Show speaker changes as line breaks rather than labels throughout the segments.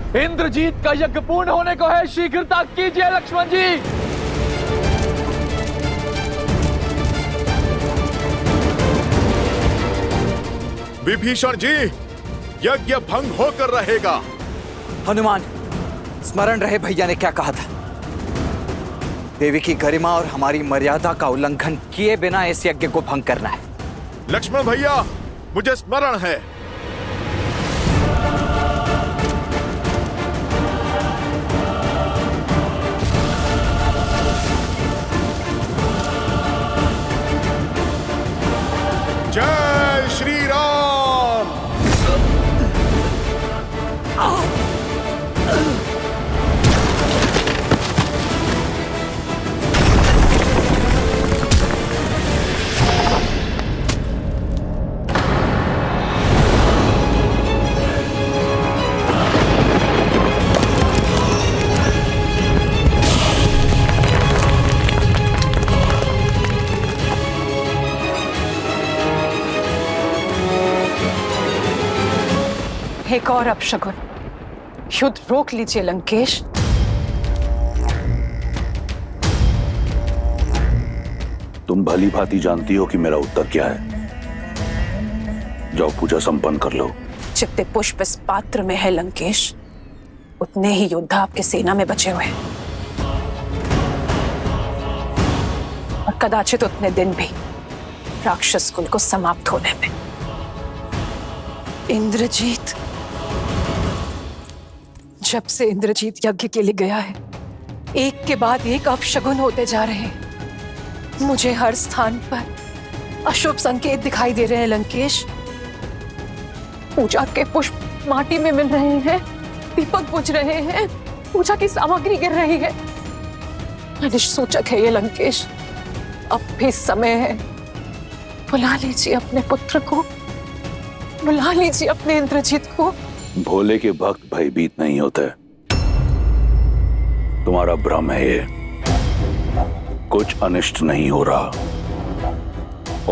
इंद्रजीत का यज्ञ पूर्ण होने को है, शीघ्रता कीजिए लक्ष्मण जी।
विभीषण जी, यज्ञ भंग होकर रहेगा।
हनुमान, स्मरण रहे भैया ने क्या कहा था। देवी की गरिमा और हमारी मर्यादा का उल्लंघन किए बिना इस यज्ञ को भंग करना है।
लक्ष्मण भैया, मुझे स्मरण है। जय श्री राम।
एक और अपशगुन, युद्ध रोक लीजिए लंकेश।
तुम भली भांति जानती हो कि मेरा उत्तर क्या है। जाओ पूजा संपन्न कर लो।
जितने पुष्प इस पात्र में है लंकेश, उतने ही योद्धा आपके सेना में बचे हुए हैं, और कदाचित उतने दिन भी राक्षस कुल को समाप्त होने में। इंद्रजीत, जब से इंद्रजीत यज्ञ के लिए गया है, एक के बाद एक अपशगुन होते जा रहे हैं। मुझे हर स्थान पर अशुभ संकेत दिखाई दे रहे हैं लंकेश। पूजा के पुष्प माटी में मिल रहे हैं, दीपक बुझ रहे हैं, पूजा की सामग्री गिर रही है। अनिष्ट सूचक है ये लंकेश। अब भी समय है, बुला लीजिए अपने पुत्र को, बुला लीजिए अपने इंद्रजीत को।
भोले के भक्त भयभीत नहीं होते। तुम्हारा भ्रम है ये। कुछ अनिष्ट नहीं हो रहा।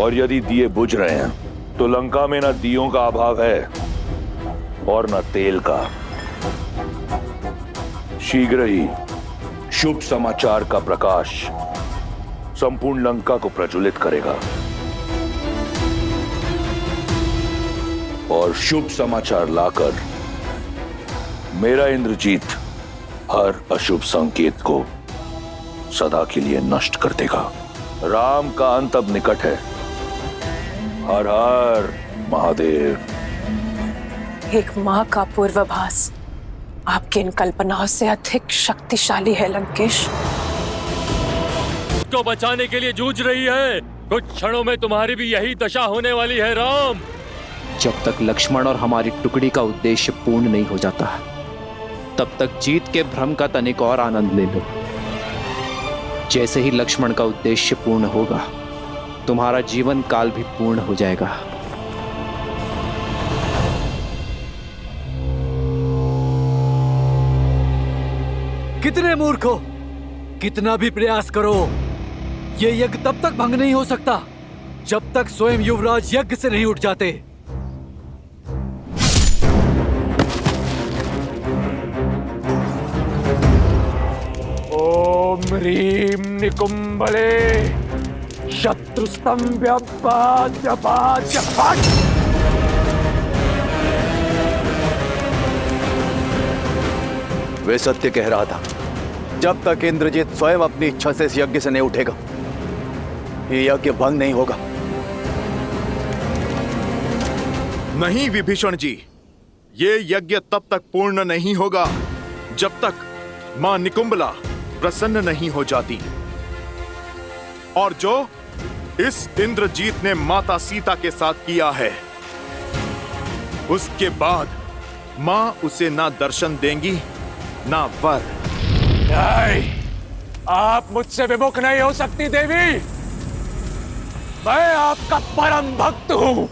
और यदि दिए बुझ रहे हैं तो लंका में न दियों का अभाव है और न तेल का। शीघ्र ही शुभ समाचार का प्रकाश संपूर्ण लंका को प्रज्वलित करेगा और शुभ समाचार लाकर मेरा इंद्रजीत हर अशुभ संकेत को सदा के लिए नष्ट कर देगा। राम का अंत अब निकट है। हर हर महादेव।
एक मां का पूर्वाभास आपकी इन कल्पनाओं से अधिक शक्तिशाली है लंकेश।
को बचाने के लिए जूझ रही है। कुछ क्षणों में तुम्हारी भी यही दशा होने वाली है राम।
जब तक लक्ष्मण और हमारी टुकड़ी का उद्देश्य पूर्ण नहीं हो जाता, तब तक जीत के भ्रम का तनिक और आनंद ले लो। जैसे ही लक्ष्मण का उद्देश्य पूर्ण होगा, तुम्हारा जीवन काल भी पूर्ण हो जाएगा।
कितने मूर्ख हो, कितना भी प्रयास करो, ये यज्ञ तब तक भंग नहीं हो सकता जब तक स्वयं युवराज यज्ञ से नहीं उठ जाते।
ओम ह्रीं निकुंभले शत्रुस्तंभ्य
वे सत्य कह रहा था। जब तक इंद्रजीत स्वयं अपनी इच्छा से इस यज्ञ से नहीं उठेगा, ये यज्ञ भंग नहीं होगा।
नहीं विभीषण जी, ये यज्ञ तब तक पूर्ण नहीं होगा जब तक मां निकुंभला प्रसन्न नहीं हो जाती। और जो इस इंद्रजीत ने माता सीता के साथ किया है, उसके बाद मां उसे ना दर्शन देंगी ना वर।
नहीं, आप मुझसे विमुख नहीं हो सकती देवी। मैं आपका परम भक्त हूं।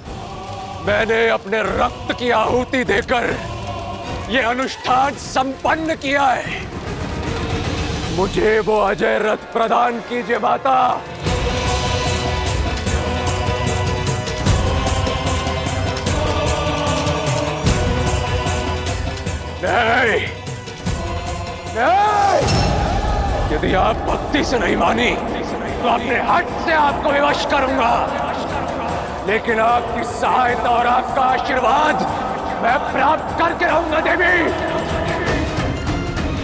मैंने अपने रक्त की आहुति देकर यह अनुष्ठान संपन्न किया है। मुझे वो अजय रथ प्रदान कीजिए माता। नहीं, नहीं! यदि आप भक्ति से नहीं मानी तो अपने हट से आपको विवश करूंगा, लेकिन आपकी सहायता और आपका आशीर्वाद मैं प्राप्त करके रहूंगा देवी।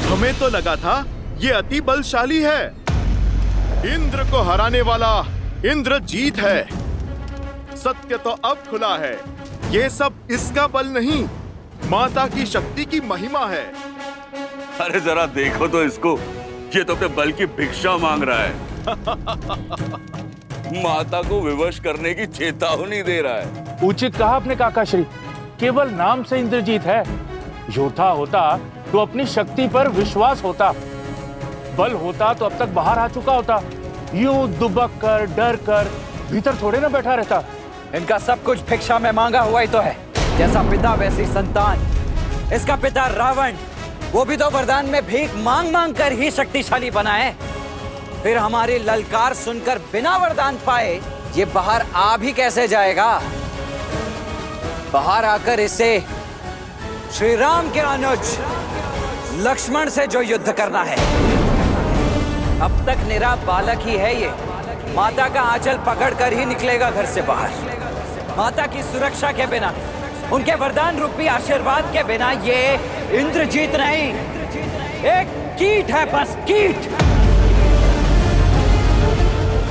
हमें तो लगा था ये अति बलशाली है, इंद्र को हराने वाला इंद्रजीत है। सत्य तो अब खुला है, ये सब इसका बल नहीं, माता की शक्ति की महिमा है।
अरे जरा देखो तो इसको, ये तो अपने बल की भिक्षा मांग रहा है। माता को विवश करने की चेतावनी दे रहा है।
उचित कहा आपने काकाश्री, केवल नाम से इंद्रजीत है। योद्धा होता तो अपनी शक्ति पर विश्वास होता, बल होता तो अब तक बाहर आ चुका होता। यूं दुबक कर डर कर भीतर थोड़े ना बैठा रहता।
इनका सब कुछ भिक्षा में मांगा हुआ ही तो है, जैसा पिता वैसी संतान। इसका पिता रावण, वो भी तो वरदान में भीख मांग मांग कर ही शक्तिशाली बना है। फिर हमारी ललकार सुनकर बिना वरदान पाए ये बाहर आ भी कैसे जाएगा? बाहर आकर इसे श्री राम के अनुज लक्ष्मण से जो युद्ध करना है। अब तक निरा बालक ही है ये, माता का आंचल पकड़कर ही निकलेगा घर से बाहर। माता की सुरक्षा के बिना, उनके वरदान रूपी आशीर्वाद के बिना ये इंद्रजीत नहीं, एक कीट है, बस कीट।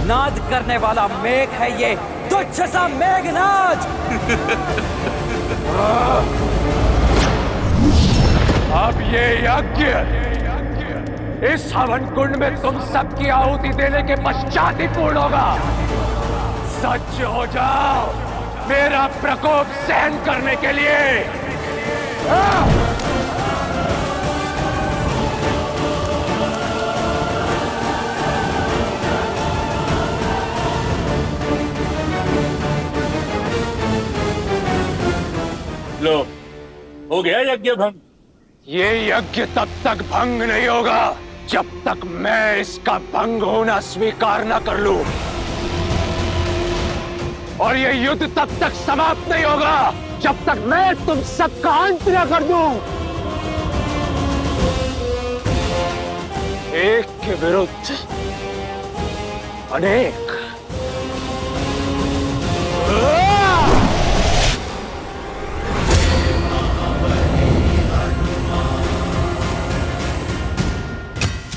नाद करने वाला मेघ है ये, तुच्छ सा मेघनाद।
अब ये यज्ञ इस हवन कुंड में तुम सबकी आहुति देने के पश्चात ही पूर्ण होगा। सच हो जाओ मेरा प्रकोप सहन करने के लिए।
लो, हो गया यज्ञ भंग।
ये यज्ञ तब तक भंग नहीं होगा जब तक मैं इसका भंग होना स्वीकार न कर लूं, और ये युद्ध तब तक समाप्त नहीं होगा जब तक मैं तुम सबका अंत न कर दूं। एक के विरुद्ध अनेक।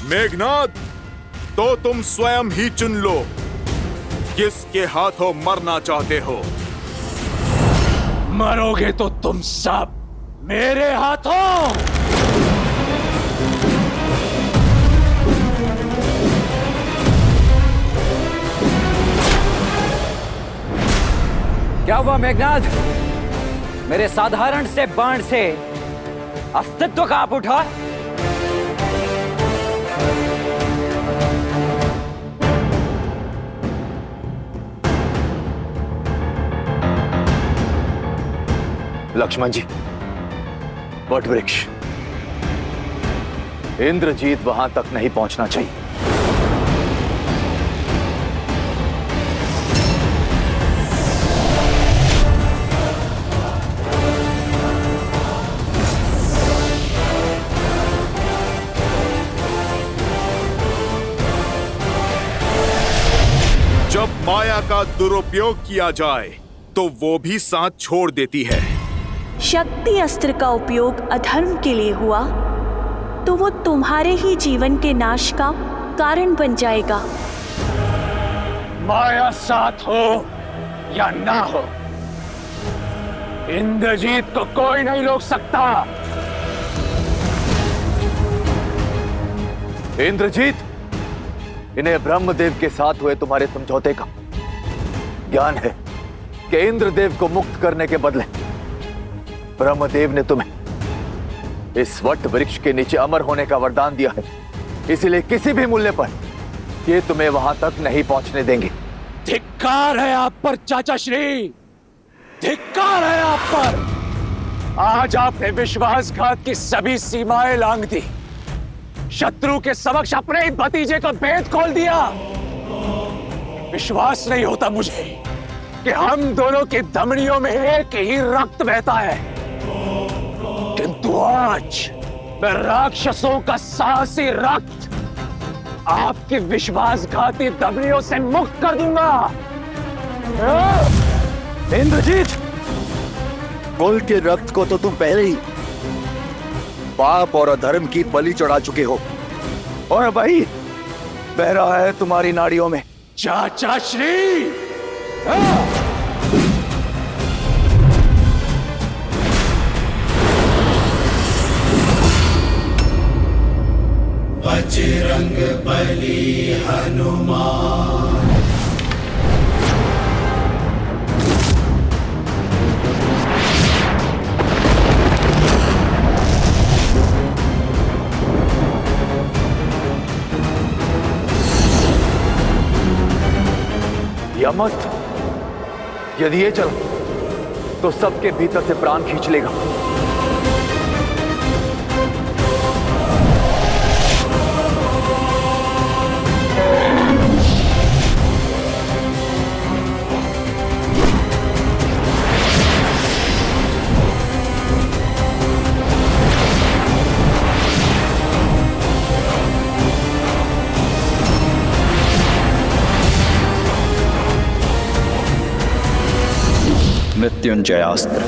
मेघनाद, तो तुम स्वयं ही चुन लो किसके हाथों मरना चाहते हो।
मरोगे तो तुम सब मेरे हाथों।
क्या हुआ मेघनाद? मेरे साधारण से बाण से अस्तित्व कांप उठा।
लक्ष्मण जी, वट वृक्ष, इंद्रजीत वहां तक नहीं पहुंचना चाहिए।
जब माया का दुरुपयोग किया जाए तो वो भी साथ छोड़ देती है।
शक्ति अस्त्र का उपयोग अधर्म के लिए हुआ तो वो तुम्हारे ही जीवन के नाश का कारण बन जाएगा।
माया साथ हो या ना हो, इंद्रजीत को कोई नहीं रोक सकता।
इंद्रजीत, इन्हें ब्रह्मदेव के साथ हुए तुम्हारे समझौते का ज्ञान है कि इंद्रदेव को मुक्त करने के बदले ब्रह्मदेव ने तुम्हें इस वट वृक्ष के नीचे अमर होने का वरदान दिया है। इसलिए किसी भी मूल्य पर ये तुम्हें वहां तक नहीं पहुंचने देंगे।
धिक्कार है आप पर चाचा श्री, धिक्कार है आप पर। आज आपने विश्वासघात की सभी सीमाएं लांघ दी, शत्रु के समक्ष अपने ही भतीजे का भेद खोल दिया। विश्वास नहीं होता मुझे कि हम दोनों की धमनियों में एक ही रक्त बहता है, किंतु तो आज मैं राक्षसों का साहसी रक्त आपकी विश्वासघाती दबनियों से मुक्त कर दूंगा।
इंद्रजीत, कुल के रक्त को तो तुम पहले ही पाप और अधर्म की बलि चढ़ा चुके हो, और भाई बह रहा है तुम्हारी नाड़ियों में।
चाचा श्री,
बजरंग बली हनुमान।
यमस्त, यदि ये चला तो सबके भीतर से प्राण खींच लेगा।
मृत्युंजयास्त्र।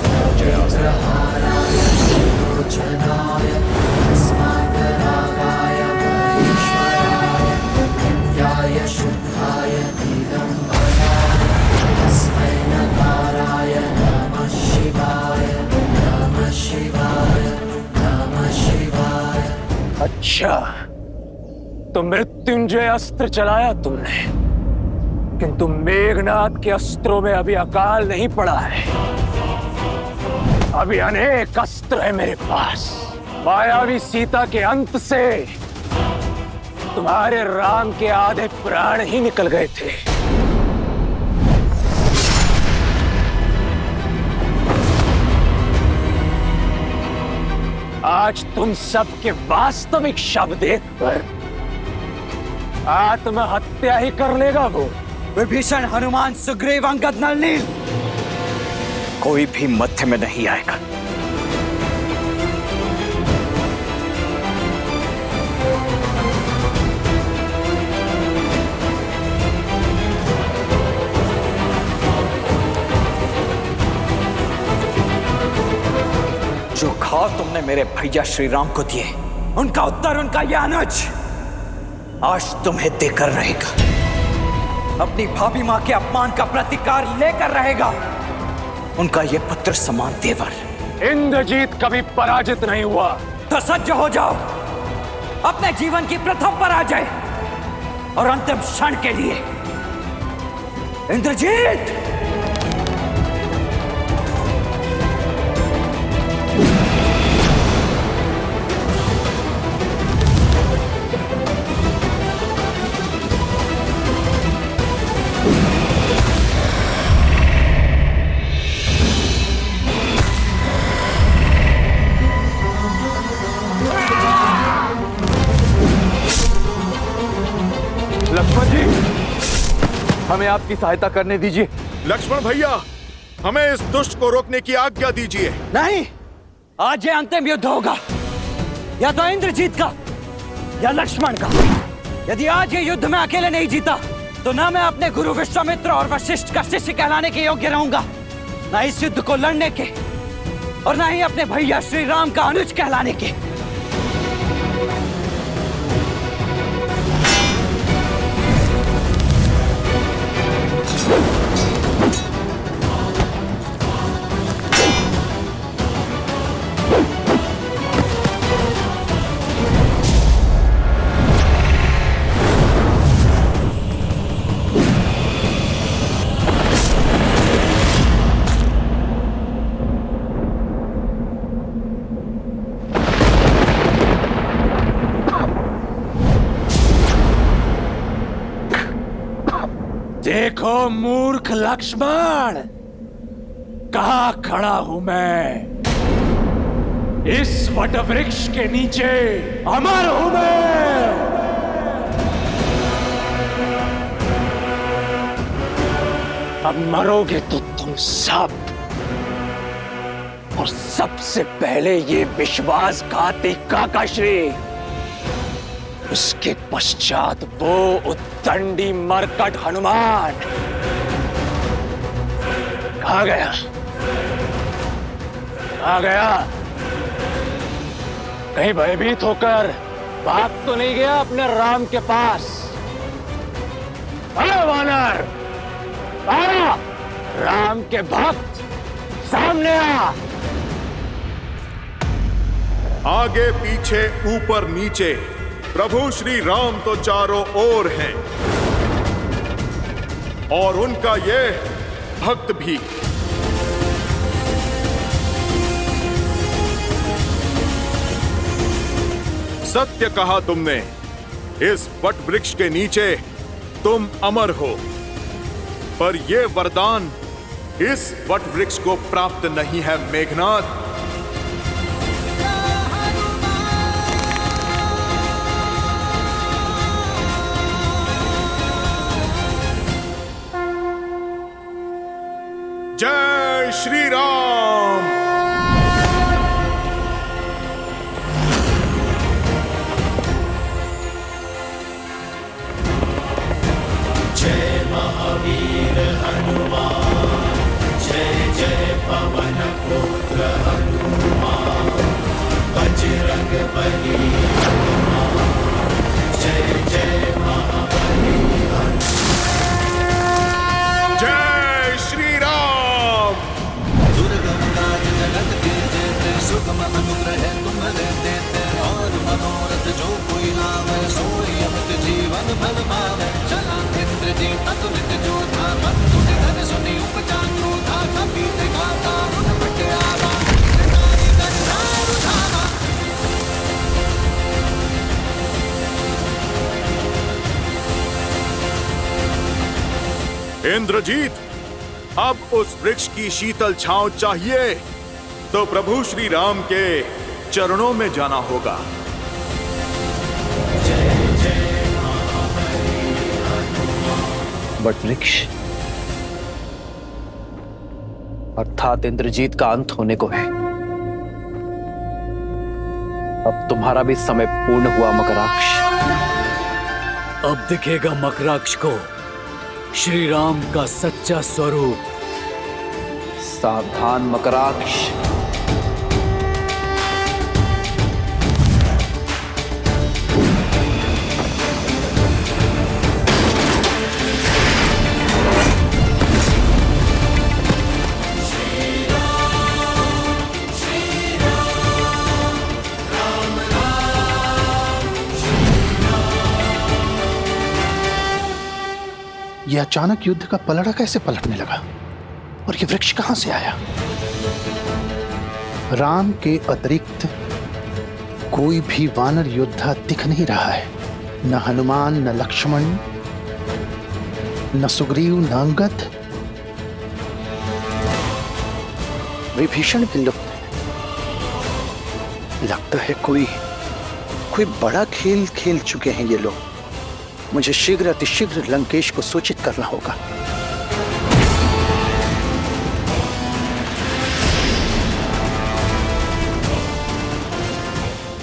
अच्छा, तो मृत्युंजय अस्त्र चलाया तुमने, किंतु मेघनाद के अस्त्रों में अभी अकाल नहीं पड़ा है। अभी अनेक अस्त्र है मेरे पास। मायावी सीता के अंत से तुम्हारे राम के आधे प्राण ही निकल गए थे। आज तुम सबके वास्तविक शव देखकर आत्महत्या ही कर लेगा वो।
विभीषण, हनुमान, सुग्रीव, अंगद, नल, नील, कोई भी मध्य में नहीं आएगा। जो घाव तुमने मेरे भैया श्री राम को दिए, उनका उत्तर उनका यह अनुज आज तुम्हें देकर रहेगा। अपनी भाभी मां के अपमान का प्रतिकार लेकर रहेगा उनका यह पुत्र समान देवर।
इंद्रजीत कभी पराजित नहीं हुआ।
तो सज्ज हो जाओ अपने जीवन की प्रथम पराजय और अंतिम क्षण के लिए। इंद्रजीत,
लक्ष्मण जी, हमें आपकी सहायता करने दीजिए।
लक्ष्मण भैया, हमें इस दुष्ट को रोकने की आज्ञा दीजिए।
नहीं, आज ये अंतिम युद्ध होगा, या तो इंद्रजीत का या लक्ष्मण का। यदि आज ये युद्ध में अकेले नहीं जीता तो ना मैं अपने गुरु विश्वामित्र और वशिष्ठ का शिष्य कहलाने के योग्य रहूंगा, ना इस युद्ध को लड़ने के, और ना ही अपने भैया श्री राम का अनुज कहलाने के।
देखो मूर्ख लक्ष्मण, कहां खड़ा हूं मैं। इस वटवृक्ष के नीचे अमर हूं मैं। अब मरोगे तो तुम सब, और सबसे पहले ये विश्वासघाती काकाश्री, उसके पश्चात वो उद्दंडी मरकट हनुमान। कहाँ गया? कहाँ गया? कहीं भयभीत होकर भाग तो नहीं गया अपने राम के पास? अरे वानर, आ, राम के भक्त सामने आ।
आगे पीछे ऊपर नीचे प्रभु श्री राम तो चारों ओर हैं और उनका ये भक्त भी। सत्य कहा तुमने, इस वट वृक्ष के नीचे तुम अमर हो, पर यह वरदान इस वट वृक्ष को प्राप्त नहीं है मेघनाथ। जय श्री राम।
जय महावीर हनुमान, जय जय पवन पुत्र हनुमान, बजरंग बली हनुमान, जय जय महाबली हनुमान।
जय श्री राम।
दुर्गम राज जगत के जेते, सुगम अनुग्रह तुम देते, और मनोरथ जो कोई लावे, सोई अमित जीवन फल पावे। चला इंद्रजीत अतुलित जोधा, बंधु निधन सुनी उपजा क्रोधा, कपि दिखाता रुन पट आवा, नारी गंधारु धामा।
इंद्रजीत, अब उस वृक्ष की शीतल छांव चाहिए तो प्रभु श्री राम के चरणों में जाना होगा।
वट वृक्ष अर्थात इंद्रजीत का अंत होने को है। अब तुम्हारा भी समय पूर्ण हुआ मकराक्ष।
अब दिखेगा मकराक्ष को श्री राम का सच्चा स्वरूप।
सावधान मकराक्ष।
यह अचानक युद्ध का पलड़ा कैसे पलटने लगा और यह वृक्ष कहां से आया? राम के अतिरिक्त कोई भी वानर योद्धा दिख नहीं रहा है। न हनुमान, न लक्ष्मण, न सुग्रीव, न अंगद। विभीषण भी लुप्त है। लगता है कोई बड़ा खेल खेल चुके हैं ये लोग। मुझे शीघ्र अतिशीघ्र लंकेश को सूचित करना होगा।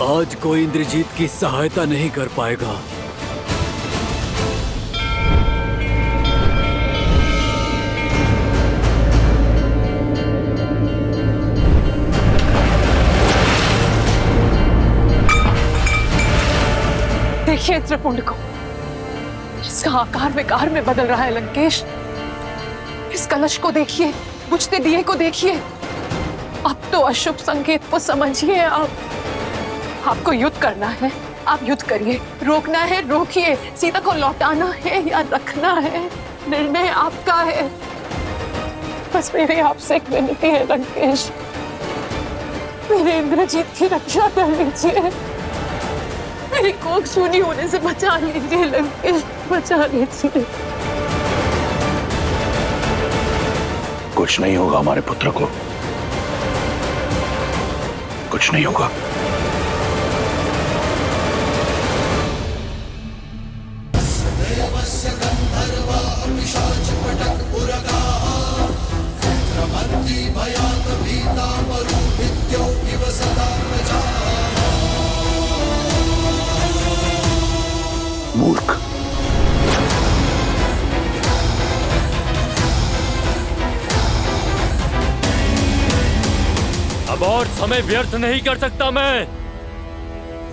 आज कोई इंद्रजीत की सहायता नहीं कर पाएगा।
देखिए त्रिपुंड को, इसका आकार विकार में बदल रहा है लंकेश। इस कलश को देखिए, बुझते दिए को देखिए। अब तो अशुभ संकेत को समझिए। आपको युद्ध करना है, आप युद्ध करिए। रोकना है रोकिए, सीता को लौटाना है या रखना है, निर्णय आपका है। बस मेरी आपसे एक विनती है लंकेश, मेरे इंद्रजीत की रक्षा कर लीजिए। मेरी कोख सूनी होने से बचा लीजिए लंकेश, बचा लीजिए।
कुछ नहीं होगा हमारे पुत्र को, कुछ नहीं होगा।
भयात भीता
समय व्यर्थ नहीं कर सकता मैं।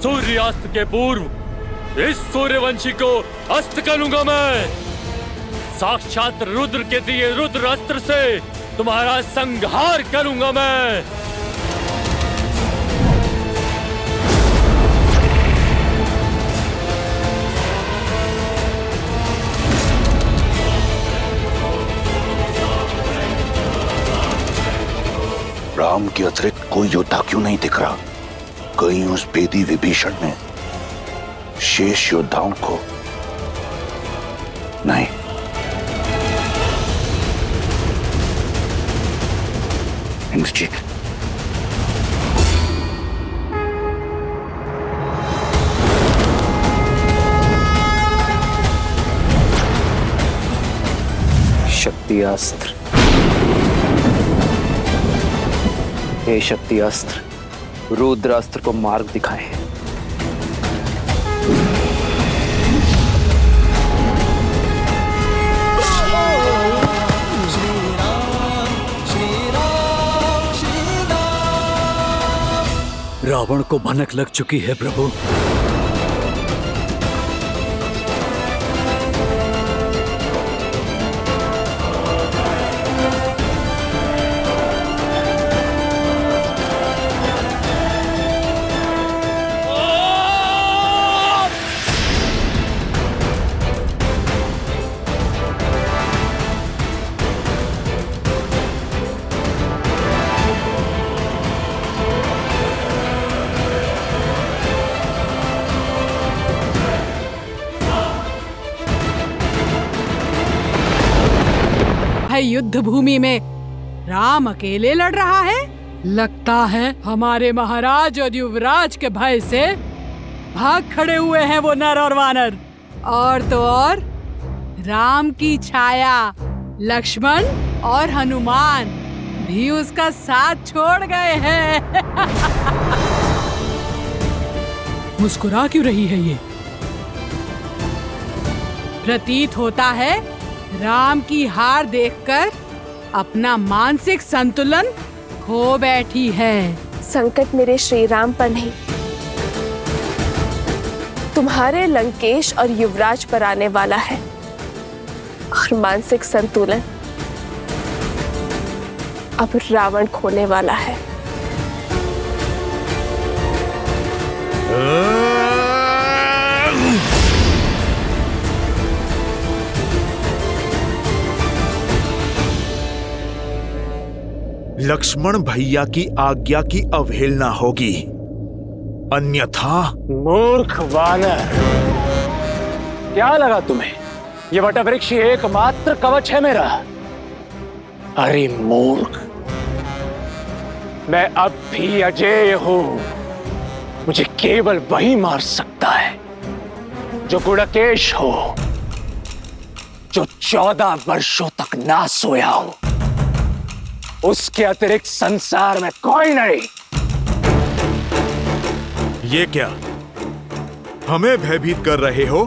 सूर्यास्त के पूर्व इस सूर्यवंशी को अस्त करूंगा मैं। साक्षात रुद्र के दिए रुद्र अस्त्र से तुम्हारा संहार करूंगा मैं।
राम के अतिरिक्त कोई योद्धा क्यों नहीं दिख रहा? कहीं उस बेदी विभीषण ने शेष योद्धाओं को नहीं। इंद्रजीत,
शक्ति अस्त्र, हे शक्ति अस्त्र, रुद्र अस्त्र को मार्ग दिखाए।
रावण को भनक लग चुकी है प्रभु।
युद्ध भूमि में राम अकेले लड़ रहा है। लगता है हमारे महाराज और युवराज के भय से भाग खड़े हुए हैं वो नर और वानर। और तो और राम की छाया लक्ष्मण और हनुमान भी उसका साथ छोड़ गए हैं। मुस्कुरा क्यों रही है ये? प्रतीत होता है राम की हार देखकर अपना मानसिक संतुलन खो बैठी है।
संकट मेरे श्री राम पर नहीं, तुम्हारे लंकेश और युवराज पर आने वाला है। और मानसिक संतुलन अब रावण खोने वाला है।
लक्ष्मण भैया की आज्ञा की अवहेलना होगी, अन्यथा।
मूर्ख वानर, क्या लगा तुम्हें ये वटवृक्ष एकमात्र कवच है मेरा? अरे मूर्ख, मैं अब भी अजेय हूं। मुझे केवल वही मार सकता है जो गुड़केश हो, जो 14 वर्षों तक ना सोया हो। उसके अतिरिक्त संसार में कोई नहीं।
ये क्या हमें भयभीत कर रहे हो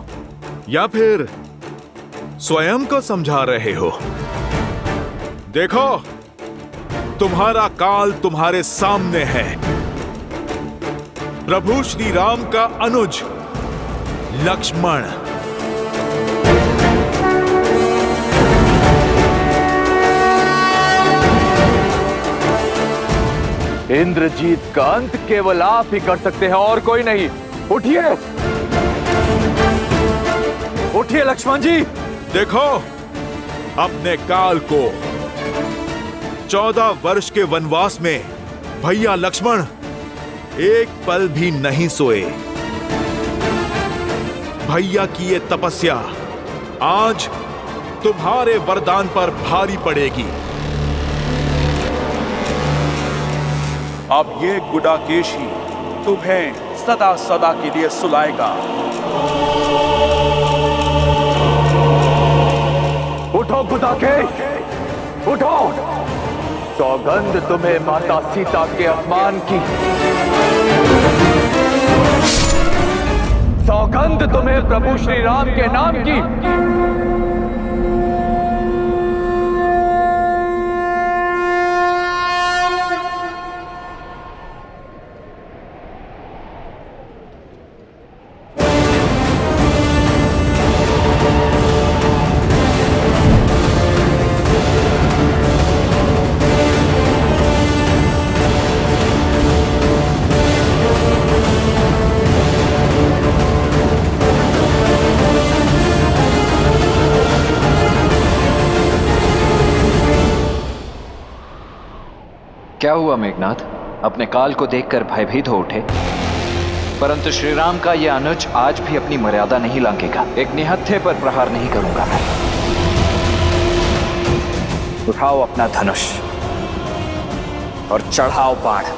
या फिर स्वयं को समझा रहे हो? देखो, तुम्हारा काल तुम्हारे सामने है। प्रभु श्री राम का अनुज लक्ष्मण।
इंद्रजीत का अंत केवल आप ही कर सकते हैं और कोई नहीं। उठिए, उठिए लक्ष्मण जी।
देखो, अपने काल को 14 वर्ष के वनवास में भैया लक्ष्मण एक पल भी नहीं सोए। भैया की ये तपस्या आज तुम्हारे वरदान पर भारी पड़ेगी।
अब ये गुडाकेश ही तुम्हें सदा सदा के लिए सुलाएगा।
उठो गुडाकेश, उठो। सौगंध तुम्हें माता सीता के अपमान की, सौगंध तुम्हें प्रभु श्री राम के नाम की।
क्या हुआ मेघनाथ? अपने काल को देखकर भयभीत हो उठे। परंतु श्री राम का यह अनुज आज भी अपनी मर्यादा नहीं लांघेगा। एक निहत्थे पर प्रहार नहीं करूंगा मैं। उठाओ अपना धनुष और चढ़ाओ बाण।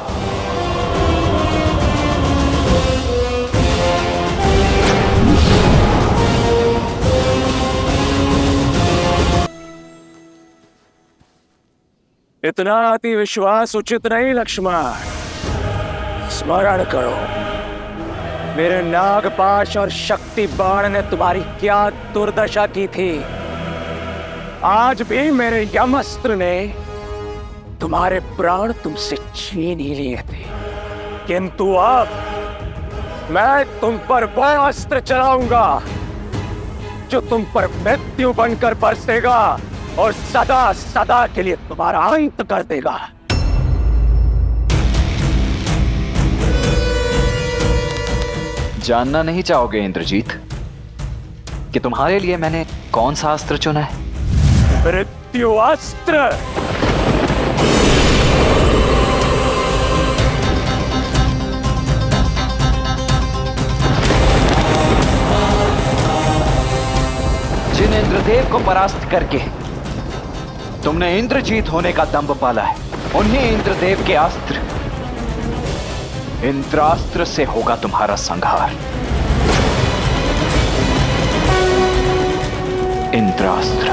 इतना अति विश्वास उचित नहीं लक्ष्मण। स्मरण करो मेरे नागपाश और शक्ति बाण ने तुम्हारी क्या दुर्दशा की थी। आज भी मेरे यमअस्त्र ने तुम्हारे प्राण तुमसे छीन ही लिए थे, किंतु अब मैं तुम पर वह अस्त्र चलाऊंगा जो तुम पर मृत्यु बनकर बरसेगा और सदा सदा के लिए तुम्हारा अंत कर देगा।
जानना नहीं चाहोगे इंद्रजीत कि तुम्हारे लिए मैंने कौन सा अस्त्र चुना है?
मृत्यु अस्त्र।
जिन इंद्रदेव को परास्त करके तुमने इंद्रजीत होने का दंभ पाला है, उन्हीं इंद्रदेव के अस्त्र इंद्रास्त्र से होगा तुम्हारा संहार। इंद्रास्त्र।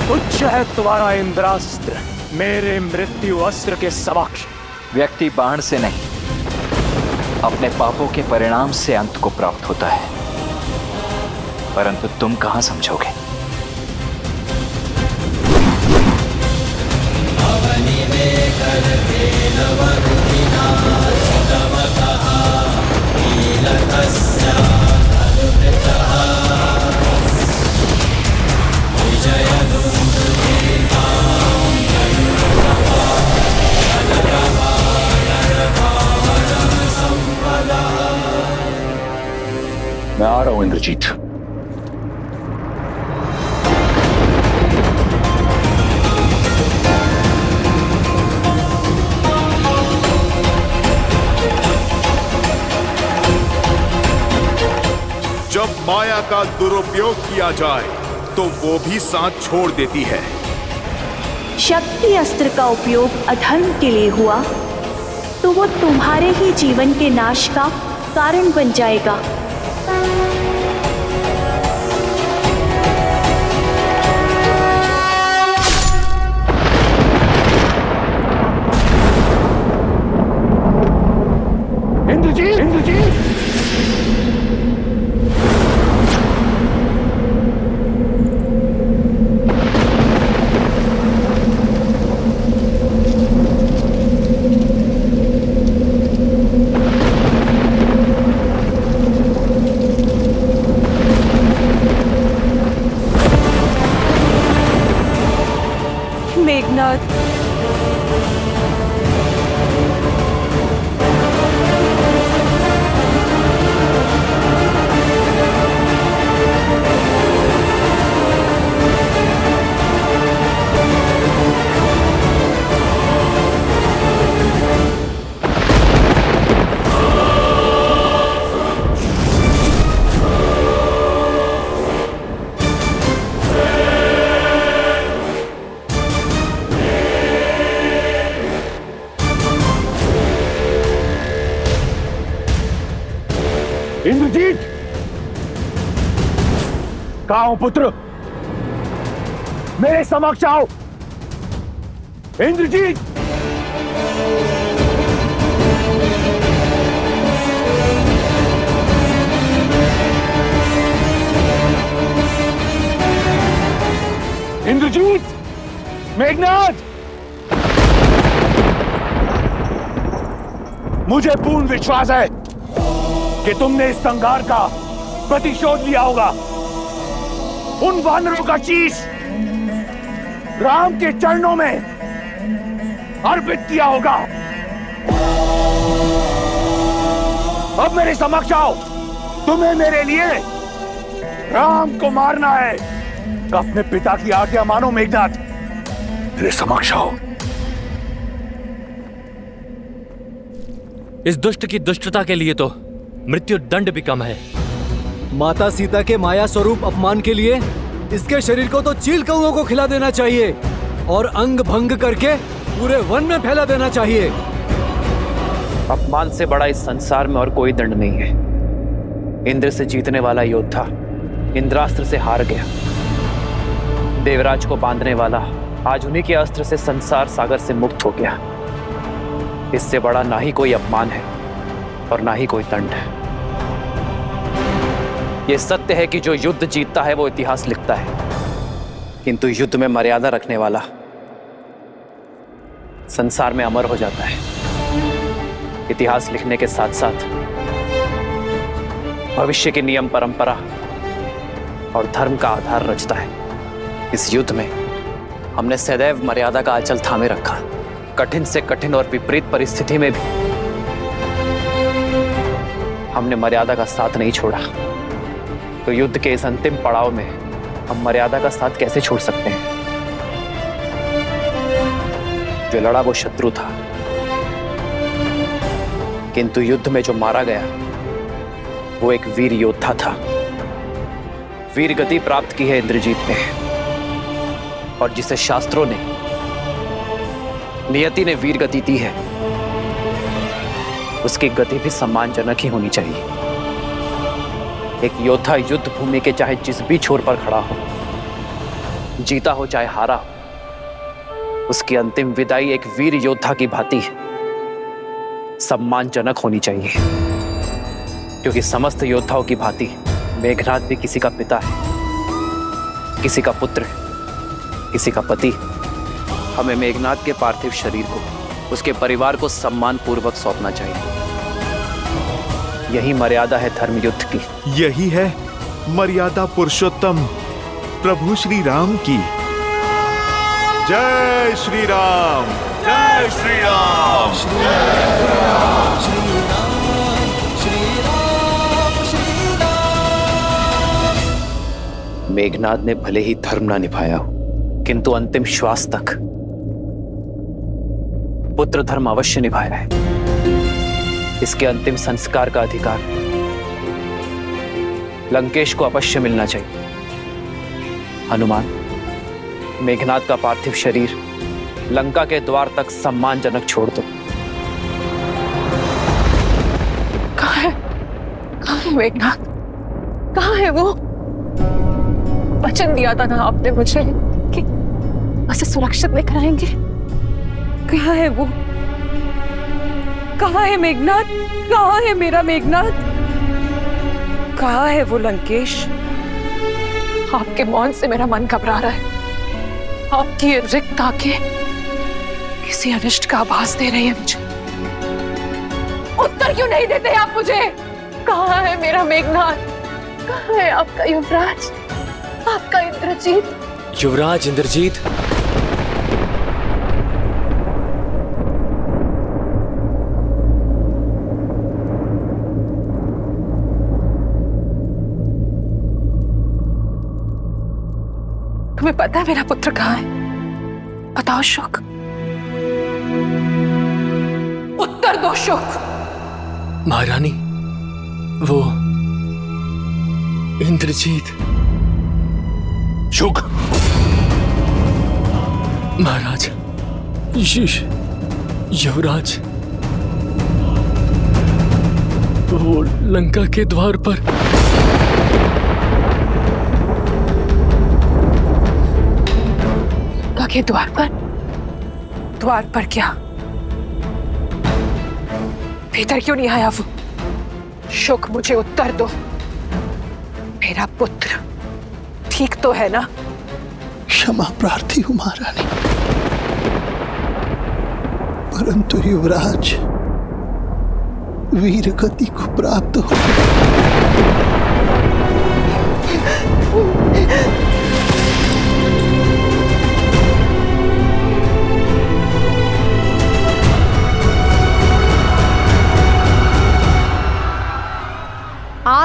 उच्च है तुम्हारा इंद्रास्त्र मेरे मृत्यु अस्त्र के समक्ष।
व्यक्ति बाण से नहीं, अपने पापों के परिणाम से अंत को प्राप्त होता है, परंतु तुम कहां समझोगे?
मैं आ रहा हूं इंद्रजीत।
जब माया का दुरुपयोग किया जाए तो वो भी साथ छोड़ देती है।
शक्ति अस्त्र का उपयोग अधर्म के लिए हुआ तो वो तुम्हारे ही जीवन के नाश का कारण बन जाएगा।
इंद्रजीत, इंद्रजीत।
मेघनाथ,
इंद्रजीत, कहाँ हो पुत्र? मेरे समक्ष आओ। इंद्रजीत, इंद्रजीत, मेघनाथ, मुझे पूर्ण विश्वास है कि तुमने इस संघार का प्रतिशोध लिया होगा। उन वानरों का शीश राम के चरणों में अर्पित किया होगा। अब मेरे समक्ष आओ, तुम्हें मेरे लिए राम को मारना है। अपने पिता की आज्ञा मानो मेघनाथ, मेरे समक्ष आओ।
इस दुष्ट की दुष्टता के लिए तो मृत्यु दंड भी कम है।
माता सीता के माया स्वरूप अपमान के लिए इसके शरीर को तो चील कौओं को खिला देना चाहिए और अंग भंग करके पूरे वन में फैला देना चाहिए।
अपमान से बड़ा इस संसार में और कोई दंड नहीं है। इंद्र से जीतने वाला योद्धा इंद्रास्त्र से हार गया। देवराज को बांधने वाला आज उन्हीं के अस्त्र से संसार सागर से मुक्त हो गया। इससे बड़ा ना ही कोई अपमान है और ना ही कोई दंड है। यह सत्य है कि जो युद्ध जीतता है वो इतिहास लिखता है, किंतु युद्ध में मर्यादा रखने वाला संसार में अमर हो जाता है। इतिहास लिखने के साथ साथ भविष्य के नियम, परंपरा और धर्म का आधार रचता है। इस युद्ध में हमने सदैव मर्यादा का आंचल थामे रखा। कठिन से कठिन और विपरीत परिस्थिति में भी हमने मर्यादा का साथ नहीं छोड़ा। तो युद्ध के इस अंतिम पड़ाव में हम मर्यादा का साथ कैसे छोड़ सकते हैं? जो लड़ा वो शत्रु था, किंतु युद्ध में जो मारा गया वो एक वीर योद्धा था। वीर गति प्राप्त की है इंद्रजीत ने, और जिसे शास्त्रों ने, नियति ने वीर गति दी है, उसकी गति भी सम्मानजनक ही होनी चाहिए। एक योद्धा युद्ध भूमि के चाहे जिस भी छोर पर खड़ा हो, जीता हो चाहे हारा हो, उसकी अंतिम विदाई एक वीर योद्धा की भांति सम्मानजनक होनी चाहिए। क्योंकि समस्त योद्धाओं की भांति मेघनाद भी किसी का पिता है, किसी का पुत्र है, किसी का पति। हमें मेघनाद के पार्थिव शरीर को उसके परिवार को सम्मान पूर्वक सौंपना चाहिए। यही मर्यादा है धर्म युद्ध की।
यही है मर्यादा पुरुषोत्तम प्रभु श्री राम की। जय श्री राम, जय श्री राम,
मेघनाद ने भले ही धर्म ना निभाया हो, किंतु अंतिम श्वास तक पुत्र धर्म अवश्य निभाया है। इसके अंतिम संस्कार का अधिकार लंकेश को अवश्य मिलना चाहिए। हनुमान, मेघनाद का पार्थिव शरीर लंका के द्वार तक सम्मानजनक छोड़ दो।
कहाँ है मेघनाद? कहाँ है वो? वचन दिया था ना आपने मुझे कि उसे सुरक्षित लेकर आएंगे। कहाँ है वो? कहाँ है मेघनाद? कहाँ है मेरा मेघनाद? कहाँ है वो लंकेश? आपके मौन से मेरा मन घबरा रहा है। आपकी ये रिक्त आंखें किसी अनिष्ट का आभास दे रही है मुझे। उत्तर क्यों नहीं देते आप मुझे? कहाँ है मेरा मेघनाद? कहाँ है आपका युवराज, आपका इंद्रजीत?
युवराज इंद्रजीत,
तुम्हें पता है मेरा पुत्र कहाँ है? बताओ शुक, उत्तर दो शुक।
महारानी, वो इंद्रजीत।
शुक,
महाराज, युवराज, वो लंका के द्वार पर।
लंका के द्वार पर? द्वार पर क्या? भीतर क्यों नहीं आया वो? शुक, मुझे उत्तर दो। मेरा पुत्र ठीक तो है ना?
क्षमा प्रार्थी हूं महारानी, परंतु युवराज वीर गति को प्राप्त हो।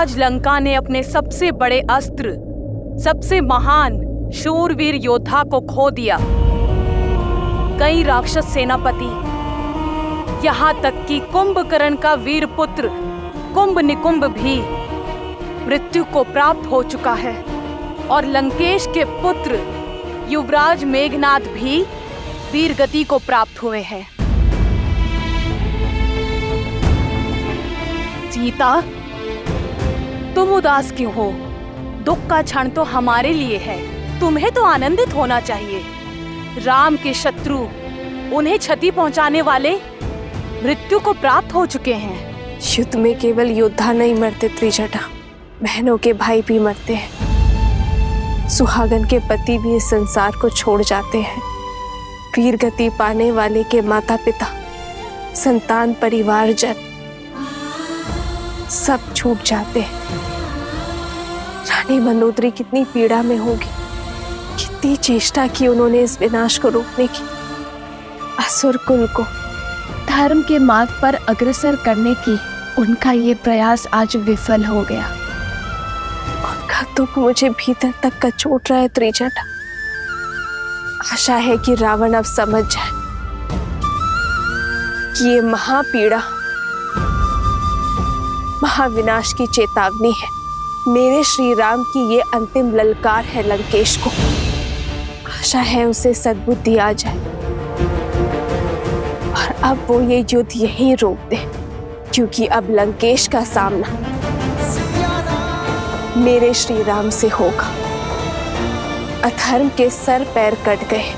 आज लंका ने अपने सबसे बड़े अस्त्र, सबसे महान शूरवीर योद्धा को खो दिया। कई राक्षस सेनापति, यहाँ तक कि कुंभकर्ण का वीर पुत्र कुंभ निकुंभ भी मृत्यु को प्राप्त हो चुका है और लंकेश के पुत्र युवराज मेघनाद भी वीर गति को प्राप्त हुए हैं। सीता, तुम उदास क्यों हो? दुख का क्षण तो हमारे लिए है, तुम्हें तो आनंदित होना चाहिए। राम के शत्रु, उन्हें क्षति पहुंचाने वाले मृत्यु को प्राप्त हो चुके हैं।
युद्ध में केवल योद्धा नहीं मरते त्रिजटा, बहनों के भाई भी मरते हैं। सुहागन के पति भी इस संसार को छोड़ जाते हैं। वीर गति पाने वाले के माता पिता, संतान, परिवार जन सब छूट जाते हैं। रानी मंदोदरी कितनी पीड़ा में होगी, कितनी चेष्टा की उन्होंने इस विनाश को रोकने की। असुर कुल को
धर्म के मार्ग पर अग्रसर करने की उनका ये प्रयास आज विफल हो गया।
उनका दुख मुझे भीतर तक कचोट रहा है त्रिजटा। आशा है कि रावण अब समझ जाए कि ये महापीड़ा महाविनाश की चेतावनी है। मेरे श्री राम की ये अंतिम ललकार है लंकेश को। आशा है उसे सद्बुद्धि आ जाए और अब वो ये युद्ध यहीं रोक दे, क्योंकि अब लंकेश का सामना मेरे श्री राम से होगा। अधर्म के सर पैर कट गए,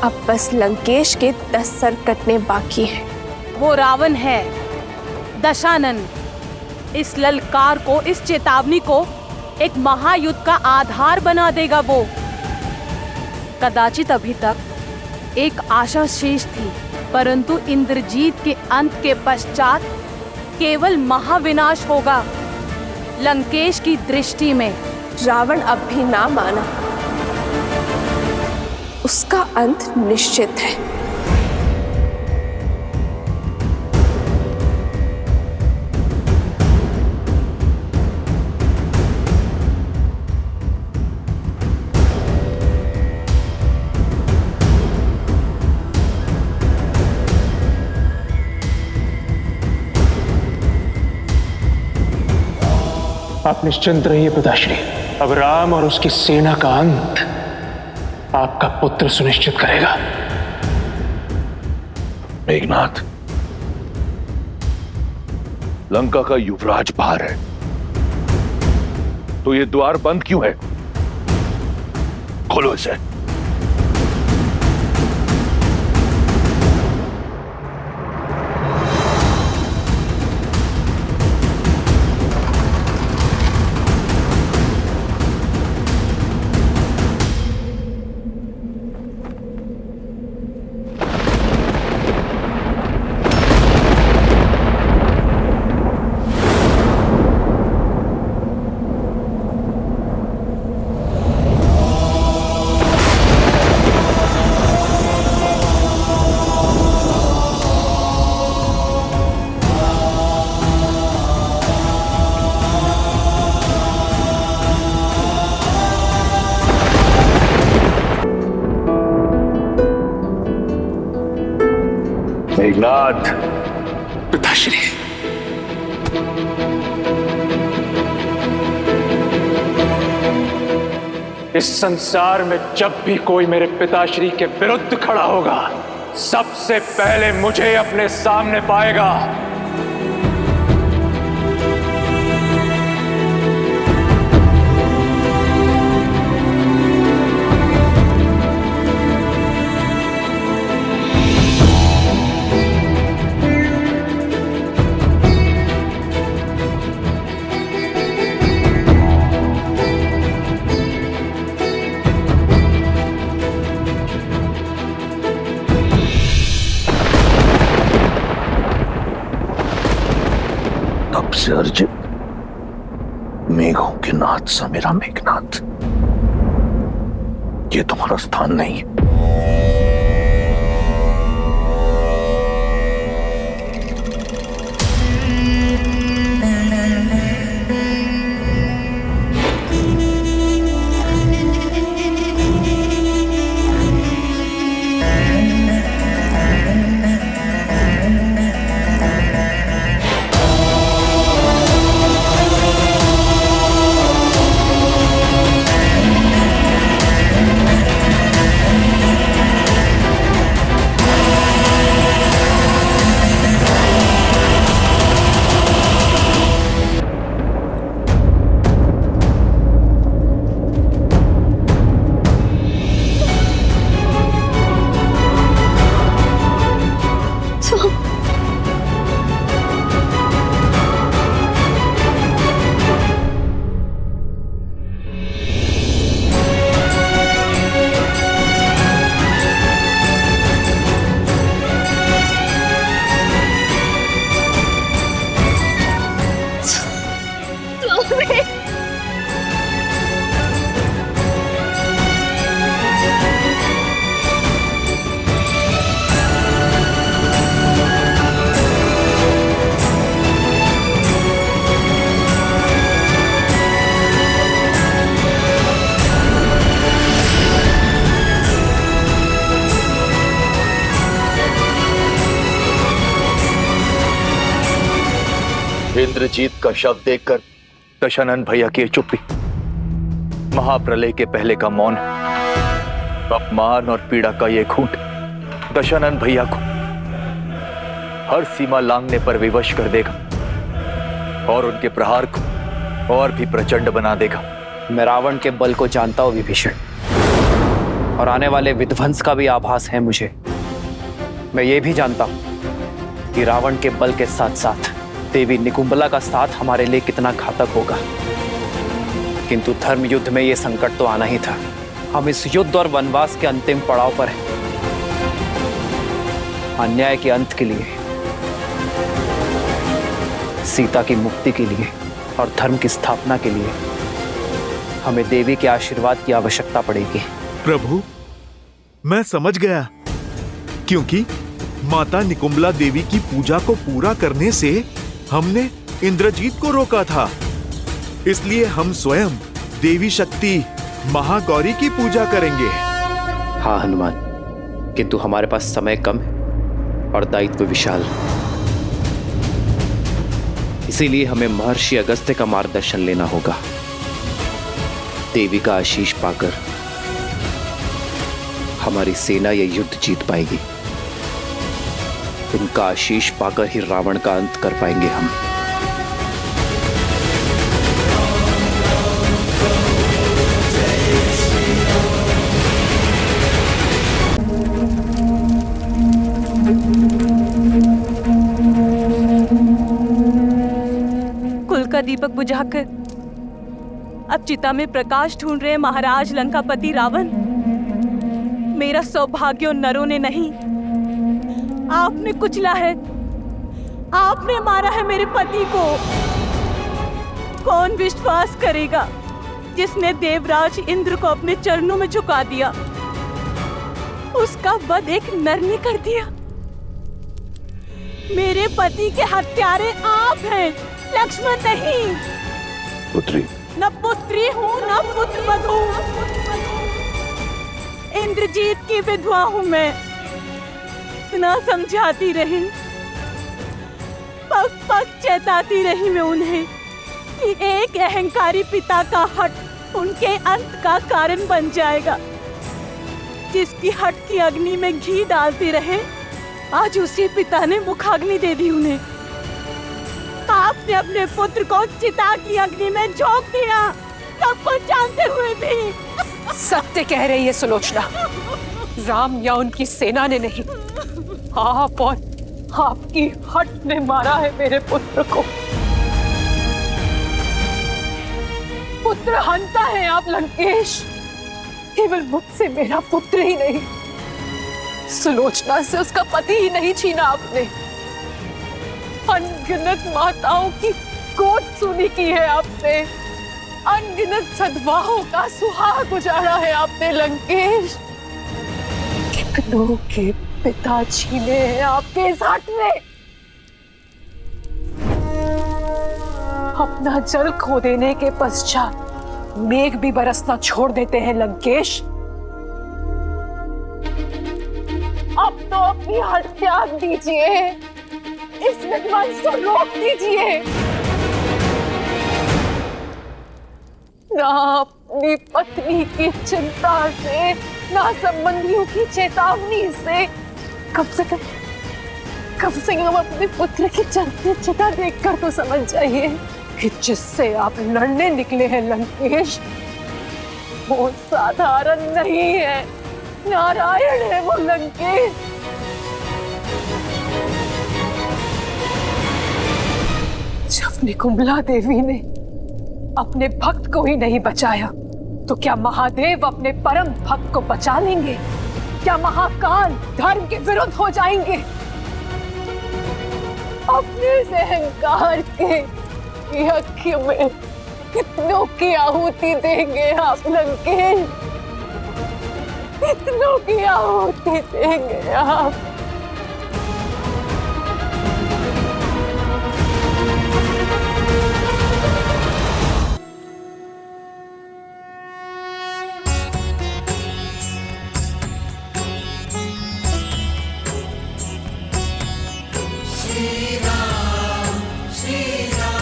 अब बस लंकेश के 10 सर कटने बाकी हैं।
वो रावण है, दशानन। इस ललकार को, इस चेतावनी को एक महायुद्ध का आधार बना देगा वो। कदाचित अभी तक एक आशा शेष थी, परंतु इंद्रजीत के अंत के पश्चात केवल महाविनाश होगा। लंकेश की दृष्टि में
रावण अब भी ना माना, उसका अंत निश्चित है।
आप निश्चिंत रहिए पिताश्री, अब राम और उसकी सेना का अंत आपका पुत्र सुनिश्चित करेगा।
मेघनाथ, लंका का युवराज बाहर है, तो ये द्वार बंद क्यों है? खोलो इसे। मेघनाथ,
पिताश्री, इस संसार में जब भी कोई मेरे पिताश्री के विरुद्ध खड़ा होगा, सबसे पहले मुझे अपने सामने पाएगा।
से अर्जित मेघों के नाथ सा मेरा मेघनाथ, ये तुम्हारा स्थान नहीं।
इंद्रजीत का शव देखकर दशानन भैया की चुप्पी महाप्रलय के पहले का मौन, अपमान और पीड़ा का ये घूंट दशानन भैया को हर सीमा लांघने पर विवश कर देगा और उनके प्रहार को और भी प्रचंड बना देगा।
मैं रावण के बल को जानता हूं विभीषण, और आने वाले विध्वंस का भी आभास है मुझे। मैं ये भी जानता हूं कि रावण के बल के साथ साथ देवी निकुंबला का साथ हमारे लिए कितना घातक होगा। किंतु धर्म युद्ध में यह संकट तो आना ही था। हम इस युद्ध और वनवास के अंतिम पड़ाव पर हैं। अन्याय के अंत के लिए, सीता की मुक्ति के लिए और धर्म की स्थापना के लिए हमें देवी के आशीर्वाद की आवश्यकता पड़ेगी।
प्रभु, मैं समझ गया, क्योंकि माता निकुंबला देवी की पूजा को पूरा करने से हमने इंद्रजीत को रोका था। इसलिए हम स्वयं देवी शक्ति महागौरी की पूजा करेंगे।
हाँ हनुमान, किंतु हमारे पास समय कम है और दायित्व विशाल। इसीलिए हमें महर्षि अगस्त्य का मार्गदर्शन लेना होगा। देवी का आशीष पाकर हमारी सेना यह युद्ध जीत पाएगी। उनका आशीष पाकर ही रावण का अंत कर पाएंगे हम।
कुल का दीपक बुझाकर अब चिता में प्रकाश ढूंढ रहे महाराज लंकापति रावण। मेरा सौभाग्य उन नरों ने नहीं, आपने कुचला है। आपने मारा है मेरे पति को। कौन विश्वास करेगा जिसने देवराज इंद्र को अपने चरणों में झुका दिया, उसका वध एक नर ने कर दिया। मेरे पति के हत्यारे आप हैं, लक्ष्मण नहीं।
पुत्री,
न पुत्री हूँ न पुत्र वधू। इंद्रजीत की विधवा हूँ मैं। इतना समझाती रही, पग पग चेताती रही मैं उन्हें कि एक अहंकारी पिता का हट उनके अंत का कारण बन जाएगा। जिसकी हट की अग्नि में घी डालते रहे, आज उसी पिता ने मुखाग्नि दे दी उन्हें। आपने अपने पुत्र को चिता की अग्नि में झोंक दिया, सब कुछ जानते हुए भी।
सत्य कह रही है सुलोचना। राम या उनकी सेना ने नहीं, आप और आपकी हट ने मारा है मेरे पुत्र को। पुत्र हंता है आप लंकेश। केवल मुझसे मेरा पुत्र ही नहीं, सुलोचना से उसका पति ही नहीं छीना आपने। अनगिनत माताओं की गोद सुनी की है आपने। अनगिनत सद्भावों का सुहाग उजाड़ा है आपने लंकेश। कितनों के पिता छीने हैं आपके इस हट में। अपना जल खो देने के पश्चात मेघ भी बरसना छोड़ देते हैं लंकेश। अब तो अपनी हट त्याग दीजिए, इस विध्वंस को रोक दीजिए। ना अपनी पत्नी की चिंता से, ना संबंधियों की चेतावनी से, कम से कम अपने पुत्र की चलती चिता देखकर तो समझ जाइए कि जिससे आप लड़ने निकले हैं लंकेश, वो साधारण नहीं है, नारायण है वो लंकेश। जब निकुंबला देवी ने अपने भक्त को ही नहीं बचाया, तो क्या महादेव अपने परम भक्त को बचा लेंगे? क्या महाकाल धर्म के विरुद्ध हो जाएंगे? अपने अहंकार के यज्ञ में कितनों की आहुति देंगे आप लंकेश? कितनों की आहुति देंगे आप?
श्री राम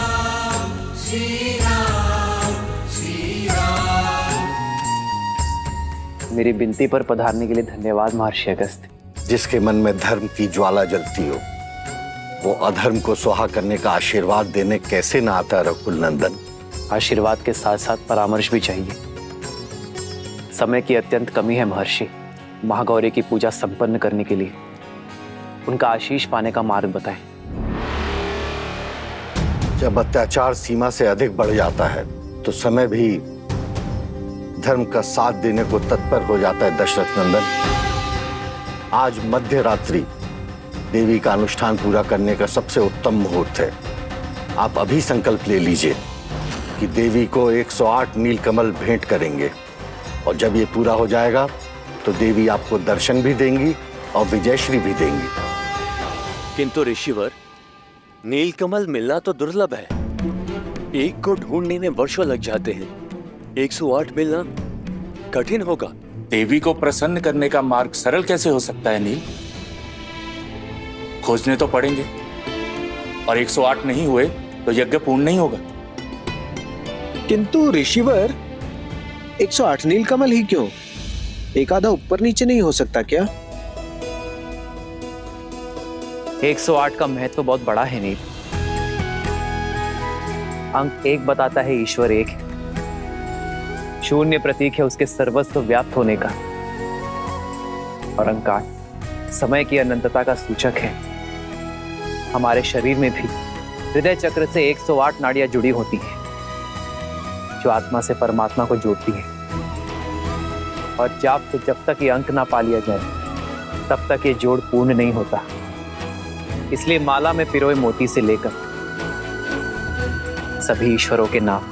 मेरी विनती पर पधारने के लिए धन्यवाद महर्षि अगस्त्य।
जिसके मन में धर्म की ज्वाला जलती हो वो अधर्म को सुहा करने का आशीर्वाद देने कैसे ना आता रघुकुल नंदन।
आशीर्वाद के साथ साथ परामर्श भी चाहिए। समय की अत्यंत कमी है महर्षि। महागौरी की पूजा संपन्न करने के लिए उनका आशीष पाने का मार्ग बताएं।
जब अत्याचार सीमा से अधिक बढ़ जाता है तो समय भी धर्म का साथ देने को तत्पर हो जाता है दशरथ नंदन। आज मध्य रात्रि देवी का अनुष्ठान पूरा करने का सबसे उत्तम मुहूर्त है। आप अभी संकल्प ले लीजिए कि देवी को 108 नीलकमल भेंट करेंगे और जब ये पूरा हो जाएगा तो देवी आपको दर्शन भी देंगी और विजयश्री भी देंगी।
किंतु ऋषिवर, नीलकमल मिलना तो दुर्लभ है। एक को ढूंढने में वर्षों लग जाते हैं। 108 मिलना कठिन होगा।
देवी को प्रसन्न करने का मार्ग सरल कैसे हो सकता है नील? खोजने तो पड़ेंगे और 108 नहीं हुए तो यज्ञ पूर्ण नहीं होगा।
किंतु ऋषिवर 108 नीलकमल ही क्यों? एक आधा ऊपर नीचे नहीं हो सकता क्या?
108 का महत्व बहुत बड़ा है नील। अंक 1 बताता है ईश्वर एक है। शून्य प्रतीक है उसके सर्वस्व व्याप्त होने का। और अंक 8 समय की अनंतता का सूचक है। हमारे शरीर में भी हृदय चक्र से 108 नाड़ियां जुड़ी होती हैं जो आत्मा से परमात्मा को जोड़ती है। और जब तक ये अंक ना पा लिया जाए तब तक ये जोड़ पूर्ण नहीं होता। इसलिए माला में पिरोए मोती से लेकर सभी ईश्वरों के नाम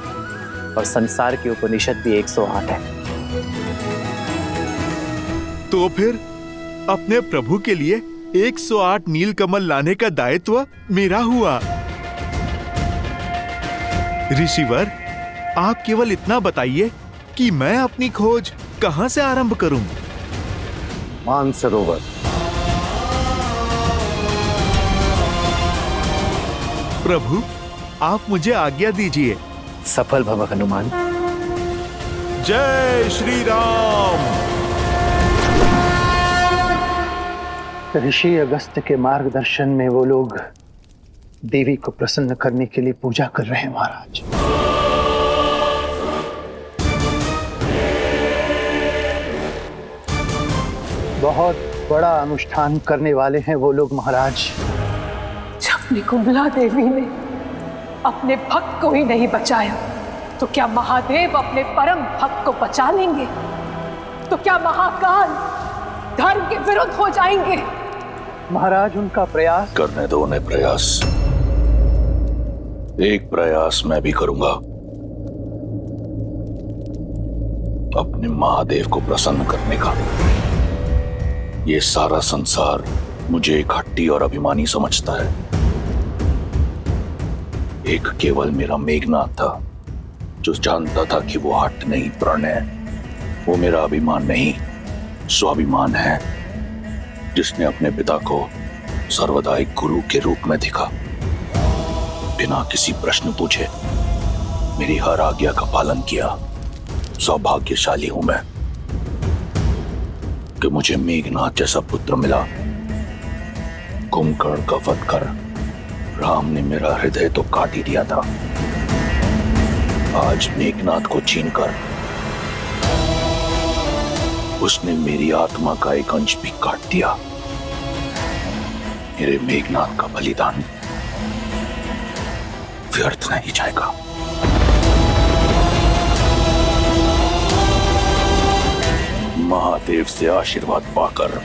और संसार की उपनिषद भी 108 है।
तो फिर अपने प्रभु के लिए 108 नीलकमल लाने का दायित्व मेरा हुआ। ऋषिवर, आप केवल इतना बताइए कि मैं अपनी खोज कहां से आरंभ करूं?
मानसरोवर।
प्रभु, आप मुझे आज्ञा दीजिए।
सफल भव हनुमान।
जय श्री राम।
ऋषि अगस्त्य के मार्गदर्शन में वो लोग देवी को प्रसन्न करने के लिए पूजा कर रहे हैं महाराज। बहुत बड़ा अनुष्ठान करने वाले हैं वो लोग महाराज।
जब निकुंभला देवी ने अपने भक्त को ही नहीं बचाया तो क्या महादेव अपने परम भक्त को बचा लेंगे? तो क्या महाकाल धर्म के विरुद्ध हो जाएंगे?
महाराज, उनका प्रयास
करने दो उन्हें। प्रयास, एक प्रयास मैं भी करूंगा। अपने महादेव को प्रसन्न करने का। ये सारा संसार मुझे एक हट्टी और अभिमानी समझता है। एक केवल मेरा मेघनाथ था जो जानता था कि वो हट नहीं, प्रण है। वो मेरा अभिमान नहीं, स्वाभिमान है, जिसने अपने पिता को सर्वदा एक गुरु के रूप में देखा। बिना किसी प्रश्न पूछे मेरी हर आज्ञा का पालन किया। सौभाग्यशाली हूं मैं कि मुझे मेघनाथ जैसा पुत्र मिला। कुंभकर्ण का वध कर राम ने मेरा हृदय तो काट ही दिया था। आज मेघनाथ को छीनकर उसने मेरी आत्मा का एक अंश भी काट दिया। मेरे मेघनाथ का बलिदान व्यर्थ नहीं जाएगा। महादेव से आशीर्वाद पाकर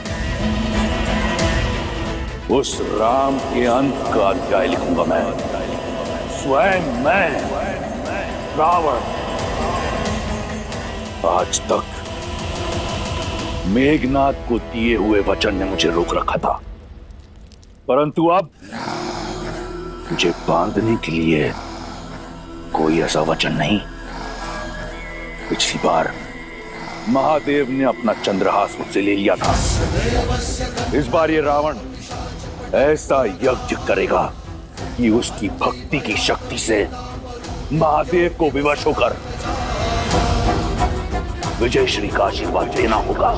उस राम के अंत का अध्याय लिखूंगा मैं। स्वयं मैं रावण। आज तक मेघनाथ को दिए हुए वचन ने मुझे रोक रखा था, परंतु अब मुझे बांधने के लिए कोई ऐसा वचन नहीं। पिछली बार महादेव ने अपना चंद्रहास मुझसे ले लिया था। इस बार ये रावण ऐसा यज्ञ करेगा कि उसकी भक्ति की शक्ति से महादेव को विवश होकर विजयश्री का आशीर्वाद लेना होगा।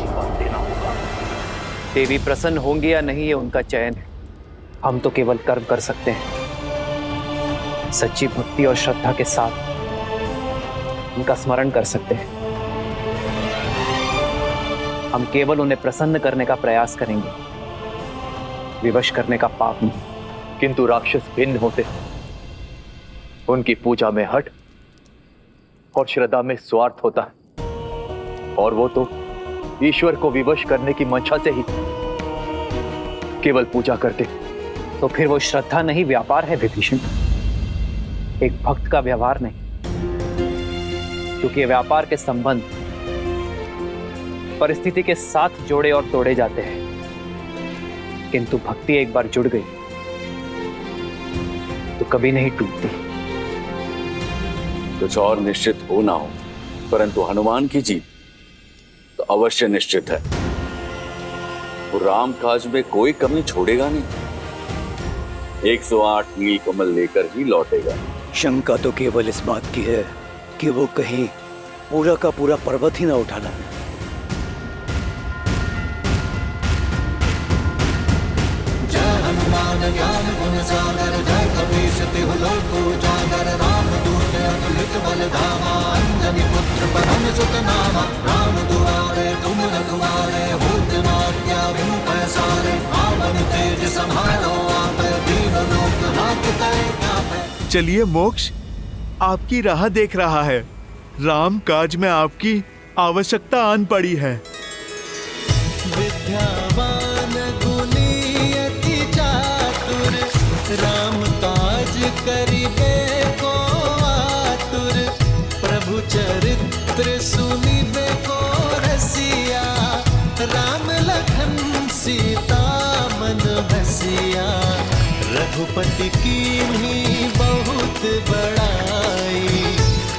देवी प्रसन्न होंगी या नहीं, ये उनका चयन है। हम तो केवल कर्म कर सकते हैं। सच्ची भक्ति और श्रद्धा के साथ उनका स्मरण कर सकते हैं। हम केवल उन्हें प्रसन्न करने का प्रयास करेंगे, विवश करने का पाप नहीं।
किंतु राक्षस भिन्न होते, उनकी पूजा में हठ और श्रद्धा में स्वार्थ होता है, और वो तो ईश्वर को विवश करने की मंशा से ही केवल पूजा करते।
तो फिर वो श्रद्धा नहीं, व्यापार है विभीषण, एक भक्त का व्यवहार नहीं। क्योंकि व्यापार के संबंध परिस्थिति के साथ जोड़े और तोड़े जाते हैं, किंतु भक्ति एक बार जुड़ गई तो कभी नहीं टूटती।
कुछ और निश्चित हो ना हो, परंतु हनुमान की जीत तो अवश्य निश्चित है। वो राम काज में कोई कमी छोड़ेगा नहीं। 108 नीलकमल लेकर ही लौटेगा।
शंका तो केवल इस बात की है कि वो कहीं पूरा का पूरा पर्वत ही ना उठा लाए।
जय हनुमान ज्ञान गुण सागर, जय कपीश तिहु लोक उजागर। रामदूत अतुलित बल धामा, अंजनी पुत्र पवन सुत नामा। राम दुआरे तुम रखवारे, होत न आज्ञा बिनु पैसारे। आपन तेज सम्हारो आप, दीन लोक हाथ आप।
चलिए मोक्ष आपकी राह देख रहा है। राम काज में आपकी आवश्यकता आन पड़ी है।
विद्यावान गुणी अति चातुर, राम काज करिबे को आतुर। प्रभु चरित्र सुनिबे को रसिया, राम लखन सीता मन बसिया। रघुपति कीन्ही बहुत बड़ाई,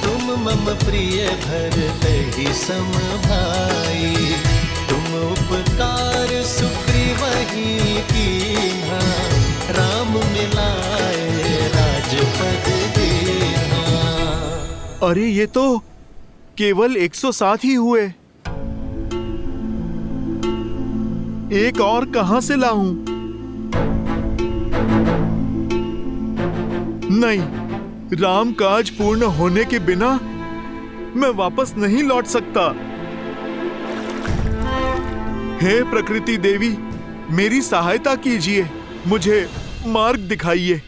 तुम मम प्रिय भरतहि सम भाई। तुम उपकार सुग्रीवहि कीन्हा, राम मिलाए राजपद दीन्हा।
अरे ये तो केवल 107 ही हुए। एक और कहां से लाऊं? नहीं, राम काज पूर्ण होने के बिना मैं वापस नहीं लौट सकता। हे प्रकृति देवी, मेरी सहायता कीजिए, मुझे मार्ग दिखाइए।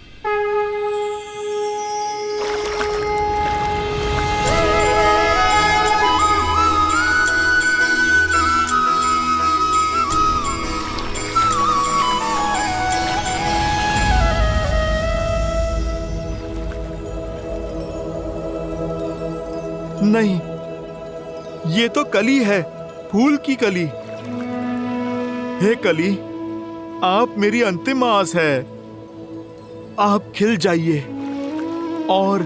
नहीं, ये तो कली है, फूल की कली। हे कली, आप मेरी अंतिम आस है। आप खिल जाइए और